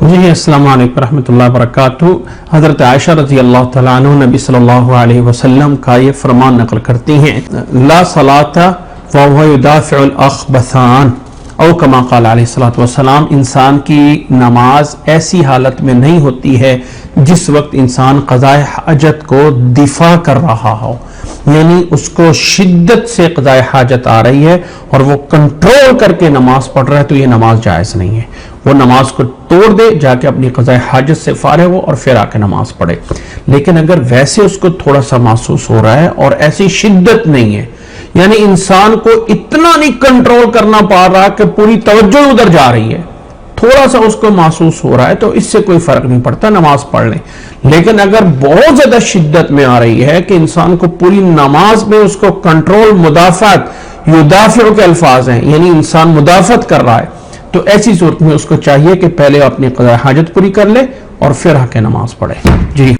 جی السلام علیکم ورحمۃ اللہ وبرکاتہ۔ حضرت عائشہ رضی اللہ تعالیٰ عنہ نبی صلی اللہ علیہ وسلم کا یہ فرمان نقل کرتی ہیں، لا صلاۃ وهو يدافع الاخبثان او کما قال علیہ الصلوۃ والسلام، انسان کی نماز ایسی حالت میں نہیں ہوتی ہے جس وقت انسان قضاء حاجت کو دفاع کر رہا ہو، یعنی اس کو شدت سے قضاء حاجت آ رہی ہے اور وہ کنٹرول کر کے نماز پڑھ رہا ہے، تو یہ نماز جائز نہیں ہے۔ وہ نماز کو توڑ دے، جا کے اپنی قضاء حاجت سے فارغ ہو اور پھر آ کے نماز پڑھے۔ لیکن اگر ویسے اس کو تھوڑا سا محسوس ہو رہا ہے اور ایسی شدت نہیں ہے، یعنی انسان کو اتنا نہیں کنٹرول کرنا پا رہا کہ پوری توجہ ادھر جا رہی ہے، تھوڑا سا اس کو محسوس ہو رہا ہے، تو اس سے کوئی فرق نہیں پڑتا، نماز پڑھ لیں۔ لیکن اگر بہت زیادہ شدت میں آ رہی ہے کہ انسان کو پوری نماز میں اس کو کنٹرول، مدافعت، یدافع کے الفاظ ہیں، یعنی انسان مدافعت کر رہا ہے، تو ایسی صورت میں اس کو چاہیے کہ پہلے اپنی قضاء حاجت پوری کر لے اور پھر آ کے نماز پڑھے۔ جی